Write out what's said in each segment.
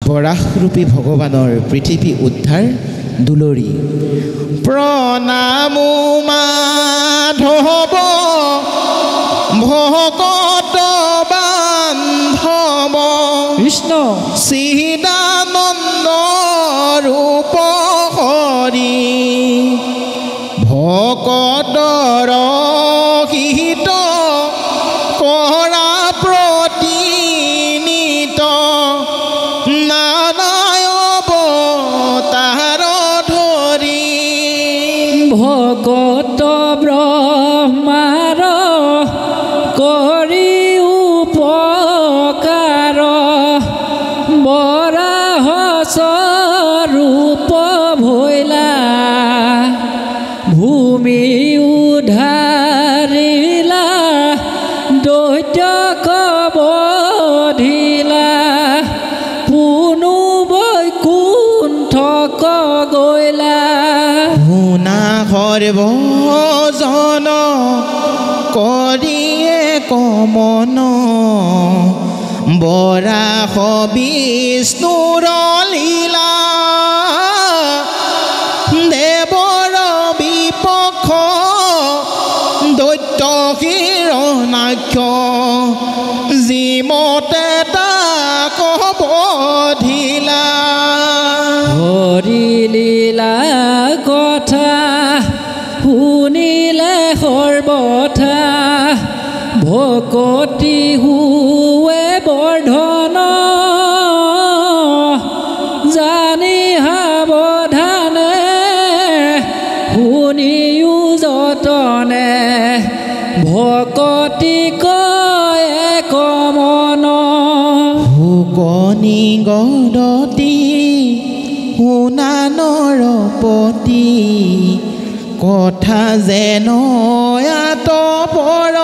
বৰাহৰূপী ভগৱানৰ পৃথিৱী উদ্ধাৰ দুলৰি প্ৰণামো মাধৱ ভকত বান্ধৱ কৃষ্ণ চিদানন্দ ৰূপ হৰি ভকতৰ হিত কৰা প্ৰতিনিত নানায়ব তাহাৰ ধৰি ভকত ব্ৰহ্মাৰ কৰি উপকাৰ বৰাহ স্বৰূপ ভৈলা ভূমি উদ্ধাৰিলা দৈত্যক বধিলা পুনু বৈকুণ্ঠক গৈলা শুনা সৰ্বজন কৰিয়ে কমন বৰাহ বিষ্ণুৰ লীলা দেৱৰ বিপক্ষ দৈত্য হিৰণ্যাক্ষ যিমতে তাক বধিলা হৰি লীলা কথা শুনিলে সৰ্বথা ভকতি হুৱে বৰ্ধন জানি সাৱধানে শুনিও যতনে ভকতি কয়ে কমন শুকনি গদতি শুনা নৰপতি কথা যেন আতপৰ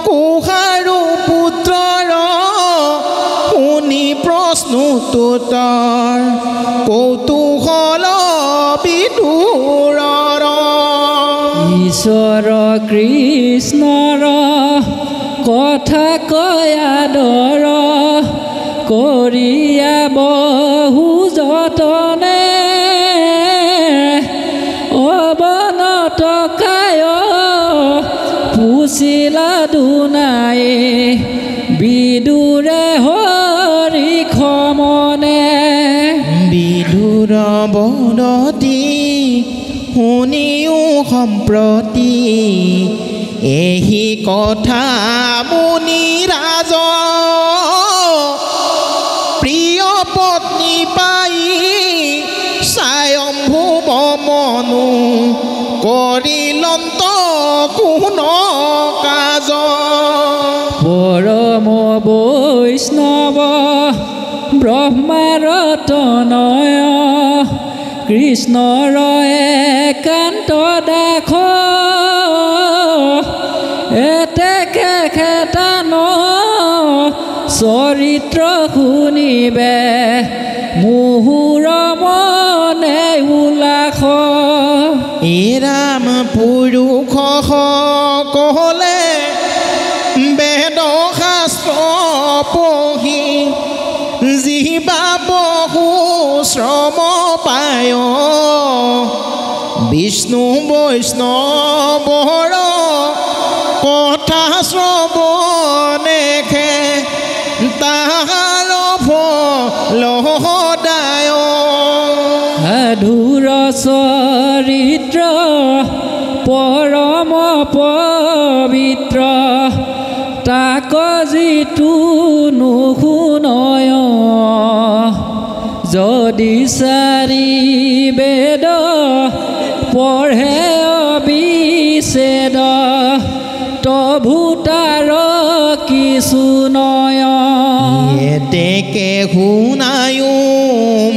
কুহাৰু পুত্ৰৰ শুনি প্ৰশ্নোত্তৰ কৌতূহল বিদুৰৰ ঈশ্বৰ কৃষ্ণৰ কথা কয় আদৰ কৰিয়া বহু যতনে অৱনত কায় পুছিলা দুনাই বিদুৰে হৰি ক্ষমনে বিদুৰ বদতি শুনিও সম্প্ৰতি এহি কথা মুনি ৰাজ প্ৰিয় পত্নী পাই স্বয়ম্ভুৱ মনু কৰিলন্ত কোন কাজ পৰম বৈষ্ণৱ ব্ৰহ্মাৰ তনয় কৃষ্ণৰ একান্ত দাস এতেকে খেতান চৰিত্ৰ শুনিবে মুহুৰ মনে উল্লাস ৰাম পুৰুষ সকলে বেদ শাস্ত্ৰ পঢ়ি জিবা বহু শ্ৰম পায় বিষ্ণু বৈষ্ণৱৰ কথা শ্ৰৱণেখে তাহাৰ ফল সদায় সাধুৰ চৰিত্ৰ পৰম পবিত্ৰ তাক যিটো নুশুনয় যদি চাৰি বেদ পঢ়ে অবিচ্ছেদ তভু তাৰ কিছু নয় এতেকে শুনায়ো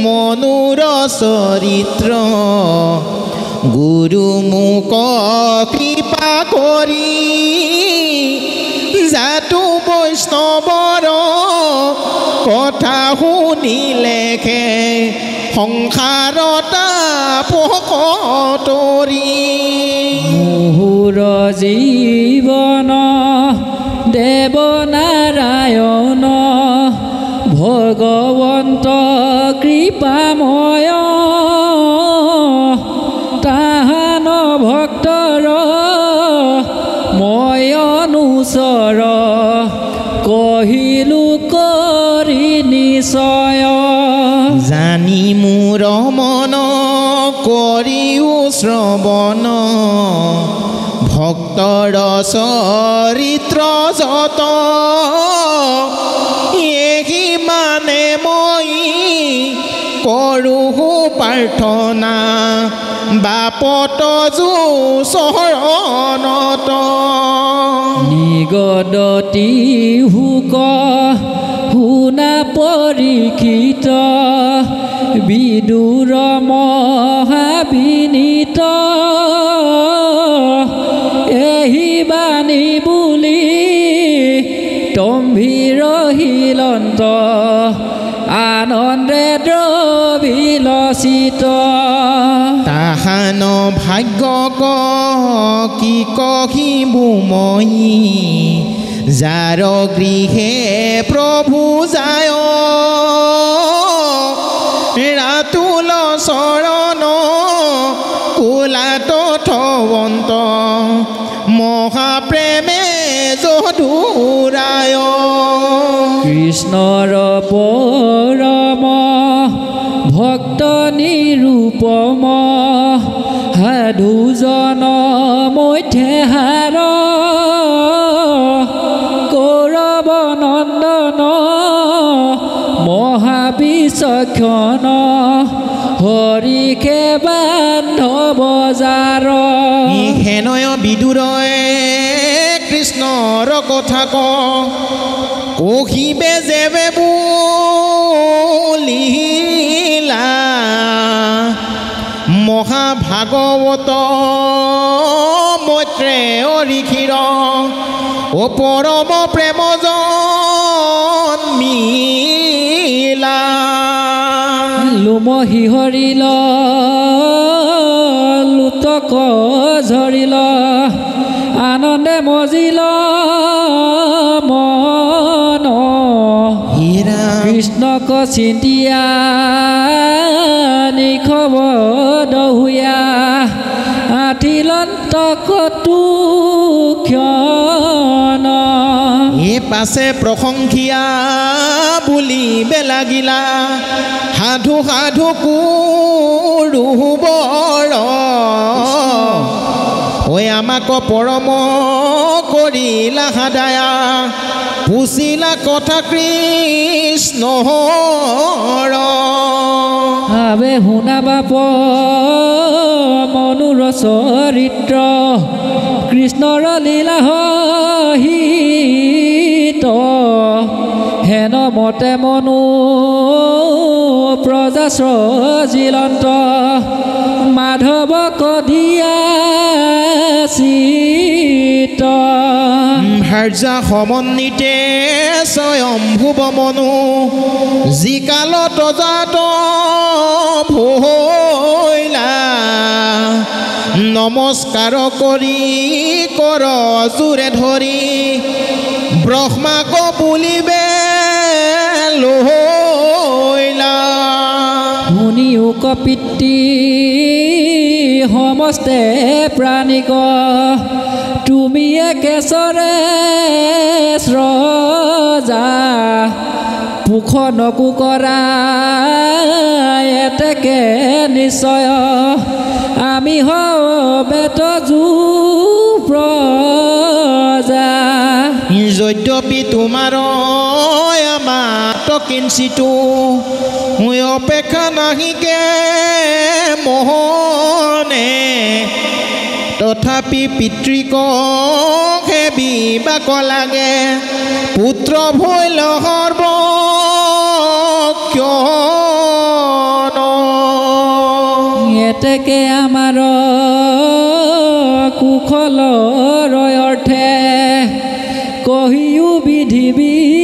মনুৰ চৰিত্ৰ গুৰু মোক কৃপা কৰি জাতু বৈষ্ণৱৰ কথা শুনিলেখে সংসাৰতা পকতৰি মুহুৰ জীৱন দেৱ নাৰায়ণ ভগৱ ময় তাহান ভক্তৰ মই অনুচৰ কহিলো কৰি নিশ্চয় জানি মোৰ মন কৰিও শ্ৰৱণ ভক্তৰ চৰিত্ৰ যত এহি মানে মই কৰোঁ প্ৰাৰ্থনা বাপত যো চৰণত নিগদতি হুক শুনা পৰীক্ষিত বিদুৰ মহাবিনীত এহি বাণী বুলি তম্ভীৰ হিলন্ত আনন্দে দ্ৰবিলচিত তাহান ভাগ্য কি কহিবো মই যাৰ গৃহে প্ৰভু যায় ৰাতুল চৰণ কোলাত থৱন্ত মহাপ্ৰেমে যদুৰায় কৃষ্ণৰ পৰম ভক্ত নিৰূপম সাধুজন মধ্যে হাৰ কৌৰৱ নন্দন মহাবিচক্ষণ হৰিকে বান্ধৱ জাৰ হেনয় বিদুৰয় কৃষ্ণৰ কথা কহিবে যেবে বুলিলা মহাভাগৱত মৈত্ৰেয় ঋষিৰ পৰম প্ৰেম জন্মিলা লুমহি হৰিল লুতক ঝৰিল আনন্দে মজিল মন কৃষ্ণক চিন্তিয়া নিখব দহুয়া আঠিলন্ত কটু ক্ষণ পাছে প্ৰশংসিয়া বুলিবে লাগিলা সাধু সাধু কুৰুবৰ ঐ আমাক পৰম কৰিলা সাদায়া পুছিলা কথা কৃষ্ণৰ আবে শুনা বাপ মনুৰ চৰিত্ৰ কৃষ্ণৰ লীলা হিত হেন মতে মনু প্ৰজা সজিলন্ত মাধৱ কদিয়া চিত ভাৰ্যা সমন্বিতে স্বয়ম্ভুৱ মনু যিকালত জাত ভৈলা নমস্কাৰ কৰি কৰ জোৰে ধৰি ব্ৰহ্মাক বুলিবে লৈলা শুনিও কপিতৃ সমস্তে প্ৰাণিক তুমি কেশৰে স্ৰজা পুখনকু কৰা এতেকে নিশ্চয় আমি বেত জু প্ৰজা যদ্যপি তোমাৰ আমাত কিঞ্চিতো অপেক্ষা নাহিকে মোহনে তথাপি পিতৃক সেবিবাক লাগে পুত্ৰ ভৈল সৰ্ব কিয়ন এতেকে আমাৰ কুশলৰ অৰ্থে কহিও বিধি বিশেষ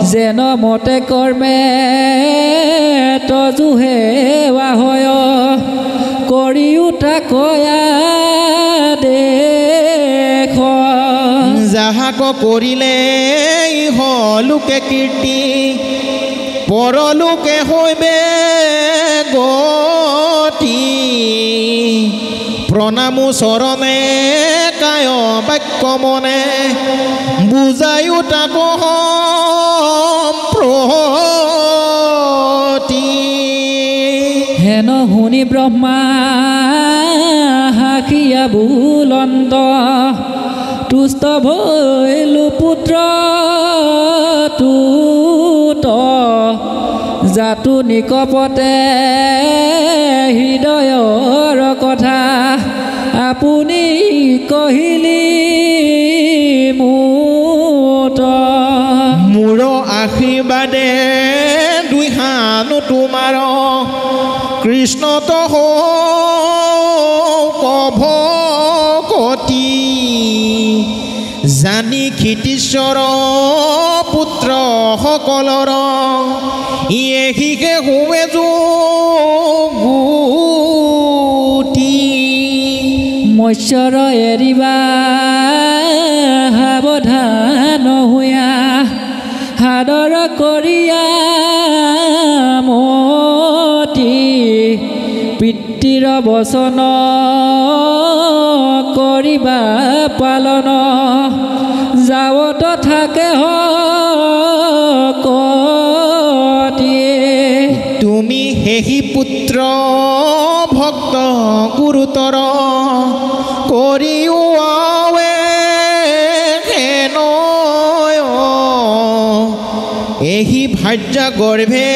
যেন মতে কৰ্মে তজুহে হয় কৰিও তাকয়া দেখ যাহাক কৰিলে লোকে কীৰ্তি পৰলোকে হৈবে গতি প্ৰণামো চৰণে কায় বাক্য মনে বুজায়ো তাকো সম্প্ৰতি হেন শুনি ব্ৰহ্মা হাকিয়া বুলন্ত তুষ্ট ভৈলু পুত্ৰ তুত জাতু নিকপতে হৃদয়ৰ কথা আপুনি কহিলি মুত মোৰ আশীৰ্বাদে দুই হানো তোমাৰ কৃষ্ণত কভকতি জানি ক্ষিতীশ্বৰ পুত্ৰ সকলৰ ইয়েহিকে হুৱে গুটি মৎস্যৰ এৰিবা সাৱধান হোৱা সাদৰ কৰিয়া মতি পিতৃৰ বচন কৰিবা পালন যাৱত থাকে তুমি হেহি পুত্ৰ ভক্ত গুৰুতৰ কৰিও আৱে হেনয় এহি ভাৰ্যা গৰ্ভে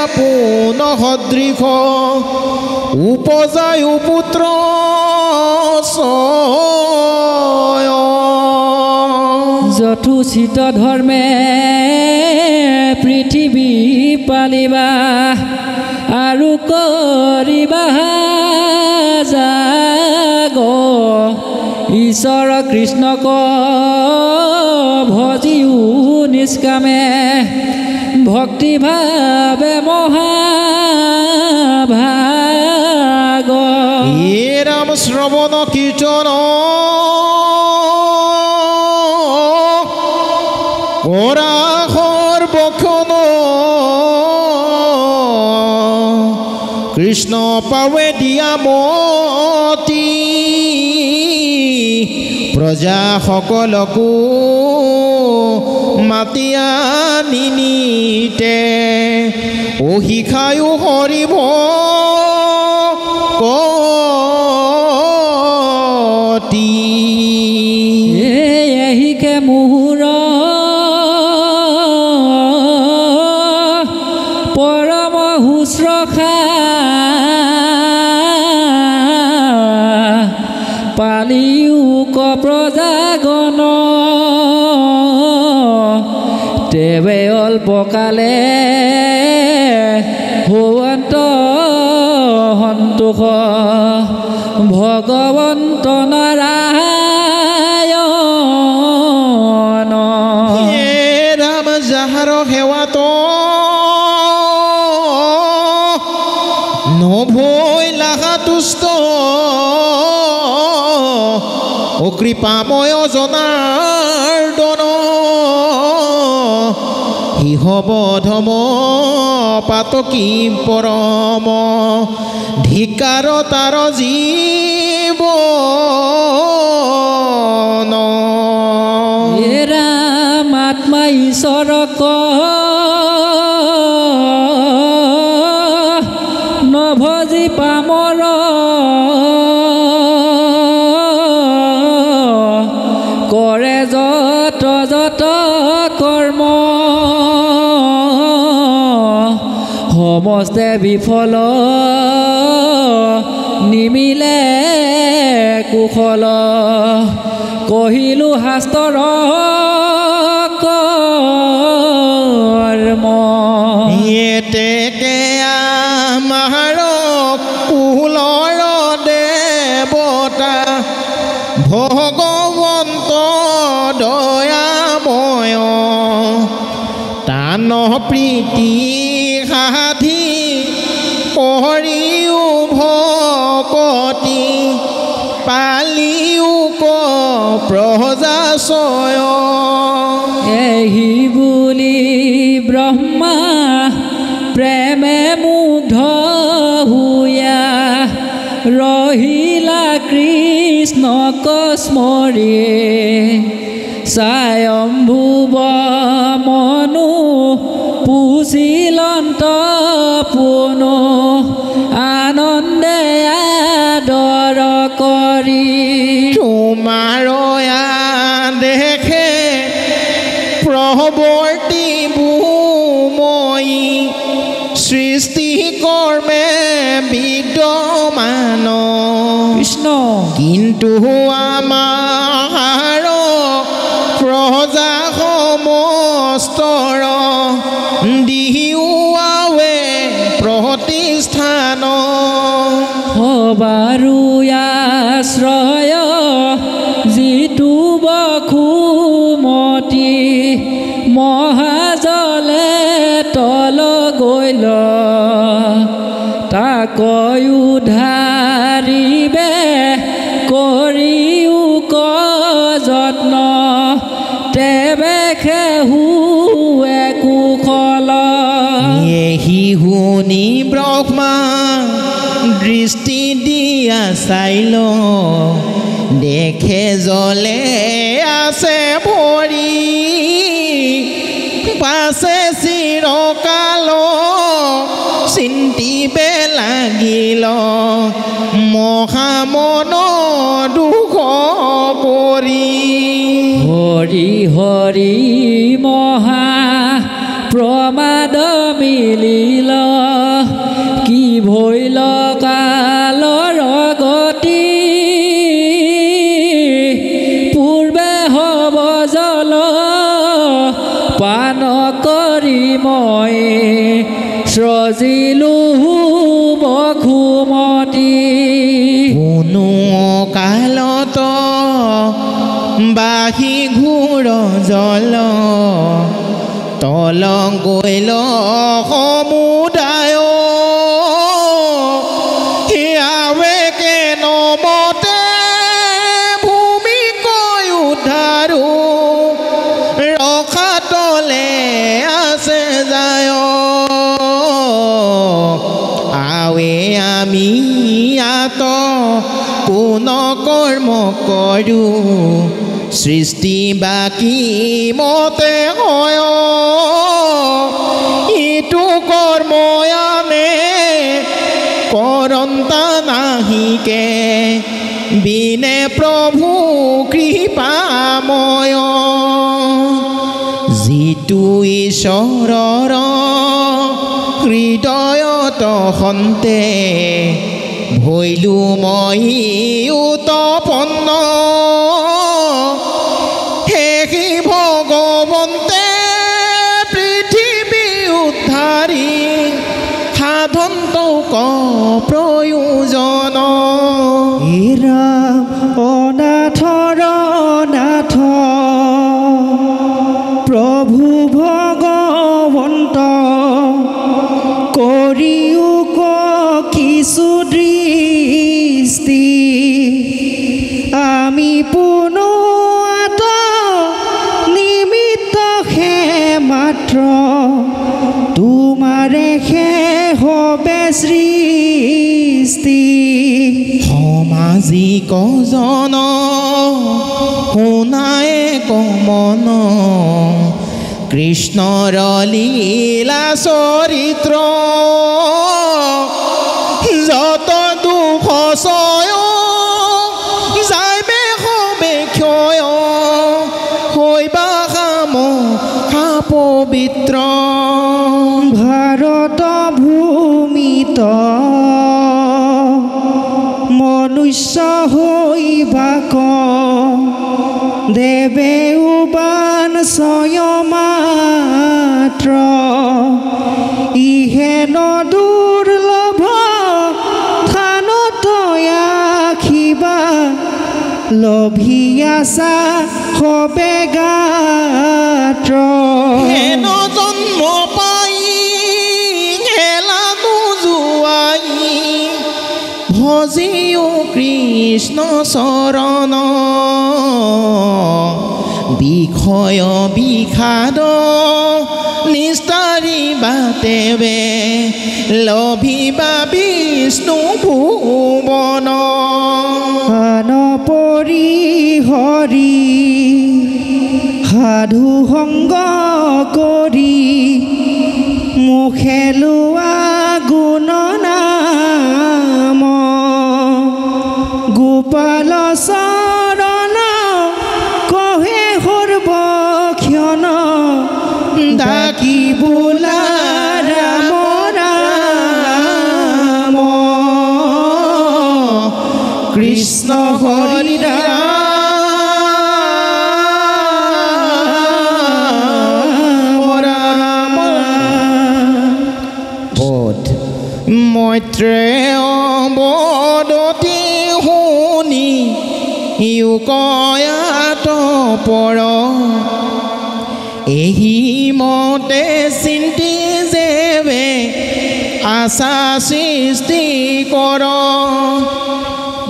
আপোন সদৃশ উপজায় পুত্ৰ যথোচিত ধৰ্মে পৃথিৱী পালিবা আৰু কৰিবা জাগ ঈশ্বৰ কৃষ্ণক ভজিও নিষ্কামে ভক্তিভাৱে মহাভাগ ৰাম শ্ৰৱণ কীৰ্তন কৰা সৰ্বক্ষণ কৃষ্ণ পাৱে দিয়া মতি প্ৰজা সকলকো মাতি আনি নিতে অহিখায়ো হৰিব কতি এহিকে মুহুৰ পৰম শুশ্ৰূষা পালিও প্ৰজাগণ তেৱে অল্পকালে হোৱন্ত সন্তোষ ভগৱন্ত নাৰায়ণ ৰাম যাহাৰ সেৱাত নভৈলা তুষ্ট ও কৃপাময় জনাৰ্দন সিহবধম পাতকী পৰম ধিকাৰ তাৰ জীৱন ৰাম আত্মা ঈশ্বৰক নভজি পামৰ কৰে যত যত কৰ্ম সমস্তে বিফল নিমিলে কুশল কহিলো শাস্ত্ৰৰ কৰ্ম এতেকে আমাৰ কুলৰ দেৱতা ভগৱন্ত দয়াময় তান প্ৰীতি সাধি কৰিও ভকতি পালিও ক প্ৰজাচয় এহি বুলি বুলি ব্ৰহ্মা প্ৰেমে মুগ্ধ হুয়া ৰহিলা কৃষ্ণক স্মৰিয়ে স্বয়ম্ভুৱ মনু পুছিলন্ত পুনু আনন্দে আদৰ কৰি তোমাৰ দেখে প্ৰৱৰ্তিবু মই সৃষ্টি কৰ্মে বিদ্যমান কৃষ্ণ কিন্তু আমাৰ প্ৰজা সমস্তৰ দিহুৱাৱে প্ৰতিষ্ঠান হবাৰু আশ্ৰয় যিটো বসুমতি মহাজলে তল গৈল তাক উদ্ধাৰিবে কৰিও যত্ন তেবে খেহুৱে কুশল এহি শুনি ব্ৰহ্মা দৃষ্টি দিয়া চাইল দেখে জলে আছে ভৰি পাছে চিৰকাল চিন্তিবে লাগিল মহামন দুখ পৰি হৰি হৰি মহা প্ৰমাদ মিলিল কি ভৈল কালৰ গতি পূৰ্বে হব জল পান কৰি মই সজিলো বসুমতি কোনো কালত বাহি ঘূৰ জল তল গৈল সমুদায় হিয়াৱে কেনমতে ভূমি কৈ উদ্ধাৰো ৰখা তলে আছে যায় আৱে আমি ইয়াত কোন কৰ্ম কৰোঁ সৃষ্টি বাকী মতে হয় ইটো কৰ্ময়ানে কৰন্তা নাহিকে বিনে প্ৰভু কৃপাময় যিটো ঈশ্বৰৰ হৃদয়ত সন্তে ভৈলো মই উৎপন্ন সেই ভগৱন্তে পৃথিৱী উদ্ধাৰি সাধন্তৌক প্ৰয়োজন ৰাম অনাথৰ নাথ প্ৰভু ভগৱন্ত কৰিও কিছু দৃষ্টি আমি পুনৰ নিমিত্ত হে মাত্ৰ তোমাৰে হে হবে সৃষ্টি সমাজিক জন শুনায়ে কমন কৃষ্ণৰ লীলা চৰিত্ৰ যত দুখ সয় যাইবে হবে ক্ষয় হৈবা কাম পবিত্ৰ ভাৰত ভূমিত মনুষ্য হৈবাক দেৱে উবান স্বয়মাত্ৰ ইহে দুৰ্লভ থানত আখিবা লভি আছা হবে গাত্ৰ হেন জন্ম পাই হেলা নোযোৱাই ভজিও কৃষ্ণ চৰণ বিষয় বিষাদ বাতেবে লভিবা বিষ্ণু ভুৱন আন পৰি হৰি সাধু সংগ কৰি মুখে লোৱা গুণ নাম গোপাল চৰণ কহে সৰ্বক্ষণ ডাকি বোলা ৰাম ৰাম কৃষ্ণ হৰি মৈত্ৰেয় বদতি শুনি ইউকয়াত পৰ এহি মতে চিন্তি যেবে আশা সৃষ্টি কৰ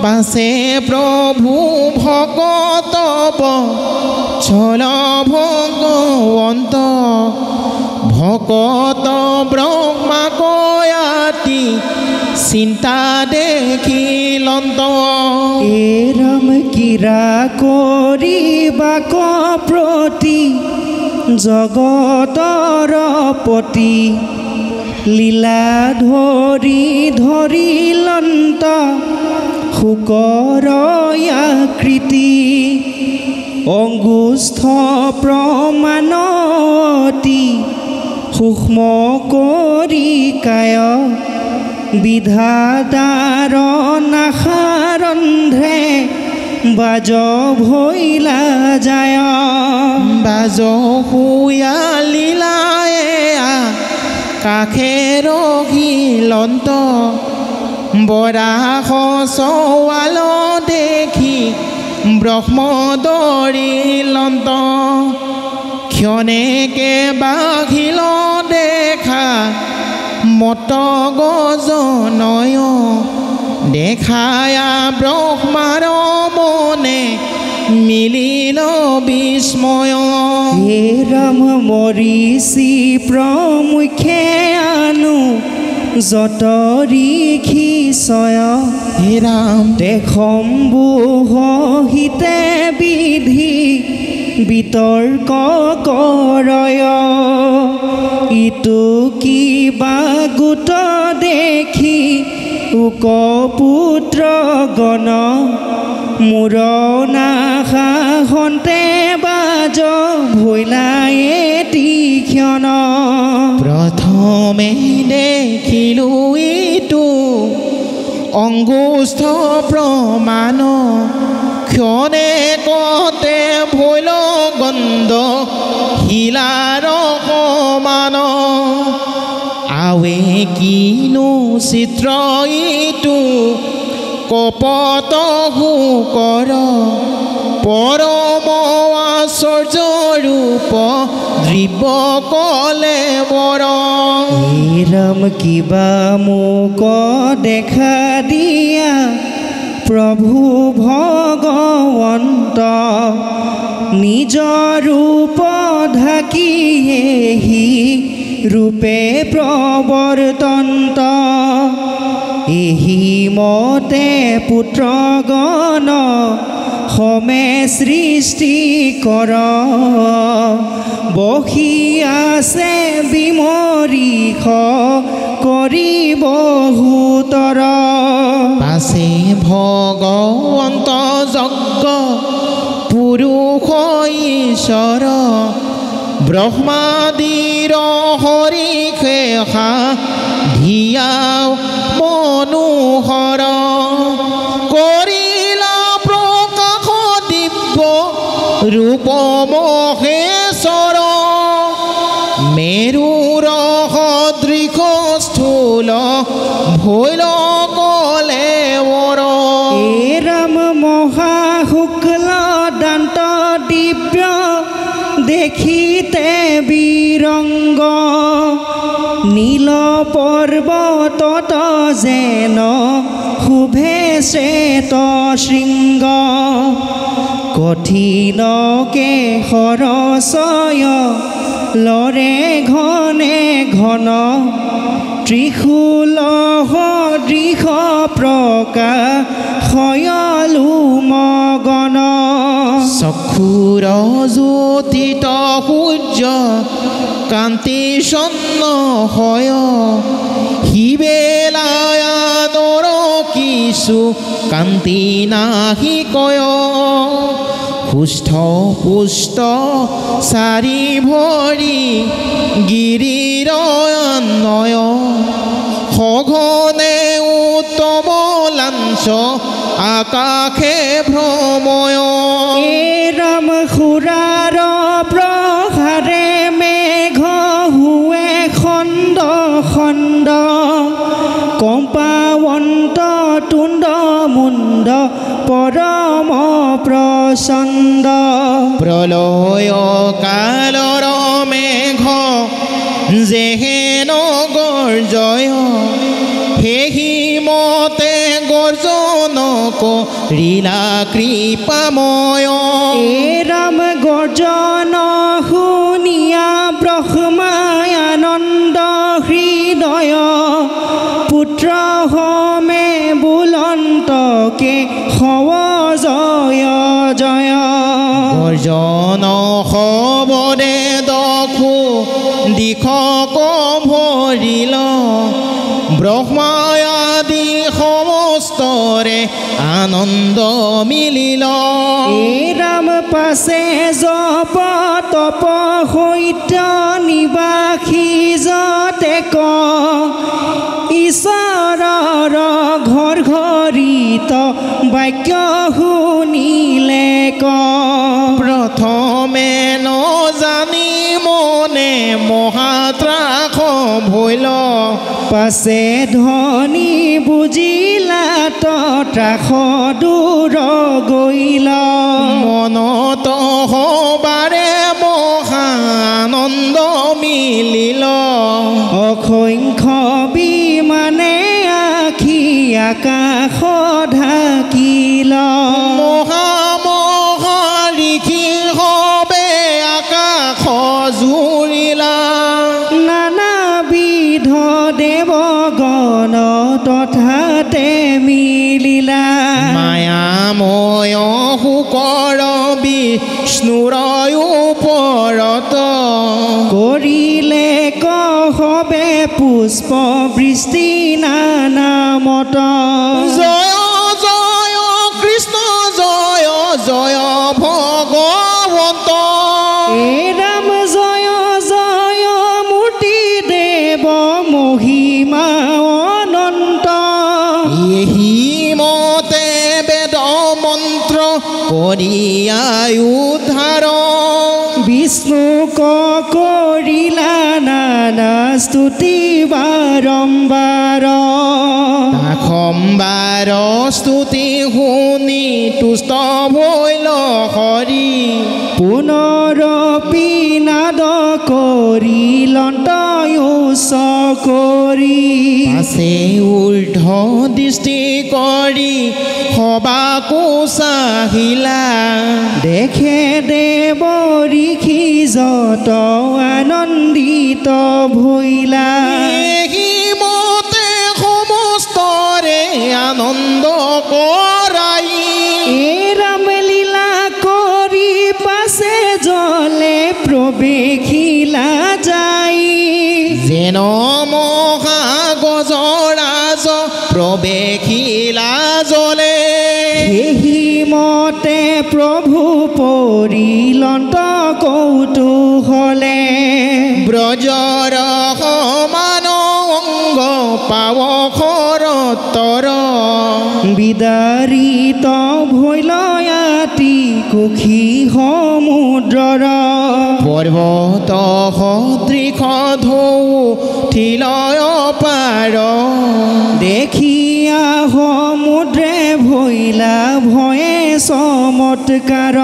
বাছে প্ৰভু ভকতব ছল ভগৱন্ত ভকত ব্ৰহ্মা কয়াতি চিন্তা দেখিলন্ত এ ৰাম কিৰা কৰিবা প্ৰতি জগতৰ পতি লীলা ধৰি ধৰিলন্ত শুকৰ আকৃতি অঙ্গুষ্ঠ প্ৰমাণতি সূক্ষ্ম কৰি কায় বিধাতাৰ নাসাৰন্ধ্ৰে বাজ ভৈলা যায় বাজ শুয়া লীলায়ে কাষে ৰহিলন্ত বৰাহ চৱাল দেখি ব্ৰহ্মদৰিলন্ত ক্ষণেকে বাঢ়িল দেখা মত গজনয় দেখায়া ব্ৰহ্মাৰ মনে মিলিল বিস্ময় হে ৰাম মৰিষি প্ৰমুখে আনো যত ঋষিশয় হে ৰাম দেখম্বু সহিতে বিধি বিতৰ্ক কৰয় ইটো কিবা গোট দেখি উকপুত্ৰ গণ মূৰ নাশা সন্তে বাজ ভৈলায়ে তীক্ষ্ণ প্ৰথমে দেখিলো ইটো অঙ্গুষ্ঠ প্ৰমাণ ক্ষণে কতে ভৈল গন্ধ শিলাৰ সমান আৱে কিনো চিত্ৰ ইটো কপট শুকৰ পৰম আশ্চৰ্য ৰূপ দ্ৰিব কলে বৰ হে ৰাম কিবা মোক দেখা দিয়া প্ৰভু ভগৱন্ত নিজ ৰূপ ঢাকিয়েহি ৰূপে প্ৰৱৰ্তন্ত এহি মতে পুত্ৰগণ সমে সৃষ্টি কৰ বহি আছে বিমৰিষ কৰি বহুতৰ পাছে ভগৱন্ত যজ্ঞ পুৰুষ ঈশ্বৰ ব্ৰহ্মাদিৰ হৰিষেষা ধিয়া মনোহৰ কৰিলা প্ৰকাশ দিব্য ৰূপ মহেশ্বৰ মেৰুৰ সদৃশ স্থূল ভৈল কলে বৰ হে ৰাম মহাশুক্ল দন্ত দিব্য দেখিতে বিৰংগ নীল পৰ্বতত যেন শুভে শ্বেত শৃংগ কঠিনকে সৰসয় লৰে ঘনে ঘন ত্ৰিশূল সদৃশ প্ৰকাশয়লু মগন চক্ষুৰ জ্যোতিত সূৰ্য কান্তি চন্ন হয় সিবেলায়ানৰ কিছু কান্তি নাহি কয় সুস্থ পুষ্ট চাৰি ভৰি গিৰিৰ নয় সঘনে উত্তম লাঞ্চ আকাশে ভ্ৰময় এ ৰাম খুৰাৰ প্ৰসাৰে মেঘ হুৱে খণ্ড খণ্ড কম্পাৱন্ত তুণ্ড মুণ্ড পৰম প্ৰচণ্ড প্ৰলয় কালৰ মেঘ যেহেন গৰ্জয় সেহি মতে গৰ্জন কৰিলা কৃপাময় এ ৰাম গৰ্জন শুনিয়া ব্ৰহ্মাই আনন্দ হৃদয় পুত্ৰ হমে বুলন্তকে হৱ জয় জয় গৰ্জন শবদে দখো দিশ ভৰিল ব্ৰহ্মায়াদি সমস্তৰে আনন্দ মিলিল এ ৰাম পাছে জপ তপ সৈত্য নিবাসী যতে ক ঈশ্বৰৰ ঘৰ ঘৰিত বাক্য শুনিলে ক প্ৰথমে নজানি মনে মহাত্ৰাস ভৈল পাছে ধনী বুজিলা ত্ৰাস দূৰ গইল মনত সবাৰে মহানন্দ মিলিল অসংখ্য বিমানে আখি আকাশ ঢাকিল মহা ঋষি সবে আকাশ জুৰিলা নানাবিধ দেৱগণ তথাতে মিলিলা মায়াময় শুকৰ বিষ্ণুৰ ওপৰত কৰিলে কহবে পুষ্প বৃষ্টি নানামত জয় জয় কৃষ্ণ জয় জয় ভগৱন্ত এ ৰাম জয় জয় মূৰ্তি দেৱ মহিমা অনন্ত এহি মতে বেদ মন্ত্ৰ কৰিয়াই উদ্ধাৰ বিষ্ণুক কৰিলা নানা স্তুতি বাৰম্বাৰ সম্বাৰ স্তুতি শুনি তুষ্ট ভৈল হৰি পুনৰপি নাদ কৰি লন্তয়ুচ কৰি আছে ঊৰ্ধ দৃষ্টি কৰি সবাকো চাহিলা দেখে দেৱ ঋষি যত আনন্দিত ভৈলা এহি মতে সমস্তৰে আনন্দ কৰাই এ ৰাম লীলা কৰি পাছে জলে প্ৰৱেশিলা যাই যেন মহা গজৰাজ প্ৰৱেশিলা জলে সেহি মতে প্ৰভু পৰিলন্ত কৌতূহলে ব্ৰজৰ সমান অংগ পাৱসৰ বিদাৰিত ভৈলয়াতি কুশী সমুদ্ৰৰ পৰ্বত সদৃশ ঢৌ ঠিলয় পাৰ দেখিয়া সমুদ্ৰে ভৈলা ভয়ে চমৎকাৰ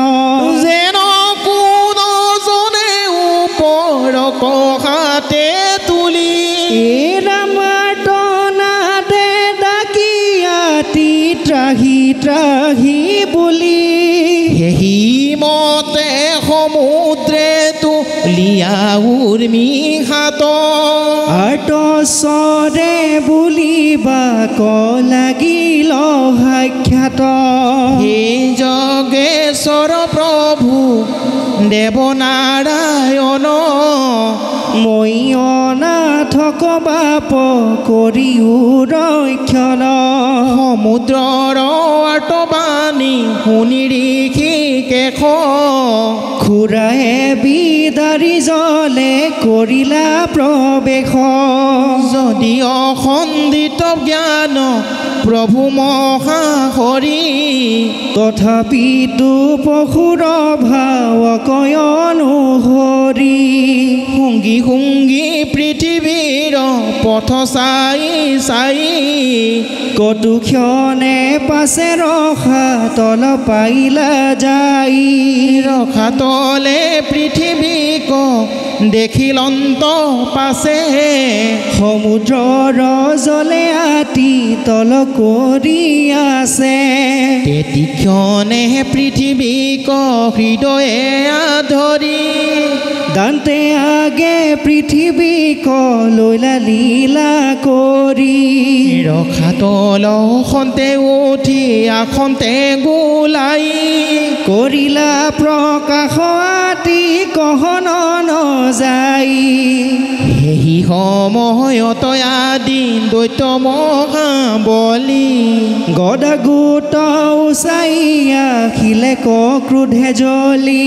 যেন কোনজনে ওপৰ কহাতে তুলি এ ৰামাৰ্তনাদে ডাকিয়াতি ত্ৰাহি ত্ৰাহি বুলি সেহি মতে সমুদ্ৰে লিয়া উৰ্মি হাত আৰ্তস্বৰে বুলিবা ক লাগিল সাক্ষাৎ হে জগেশ্বৰ প্ৰভু দেৱনাৰায়ণ মই অনাথক বাপ কৰিও ৰক্ষণ সমুদ্ৰৰ আৰ্তবাণী শুনি ঋষিকেশ খুৰাহে বিদাৰি জলে কৰিলা প্ৰৱেশ যদি অখণ্ডিত জ্ঞান প্ৰভু মহাহৰি তথাপিতো পশুৰ ভাৱ কয় অনুসৰি শুংগি শুংগি পৃথিৱীৰ পথ চাই চাই কতো ক্ষণে পাছে ৰখা তল পাইলা যাই ৰখা তলে পৃথিৱীক দেখিলন্ত পাছে সমুদ্ৰৰ জলে আতি তল কৰি আছে তেতিক্ষণে পৃথিৱীক হৃদয়ে আধৰি দান্তে আগে পৃথিৱীক লৈলা লীলা কৰি ৰখা তল খন্তে উঠি আসন্তে গোলাই কৰিলা প্ৰকাশ আতি কহন নযাই সেই সময়ত আদি দৈত্য মহাবলী গদাগোট উচাই আখিলে ক্ৰোধে জ্বলি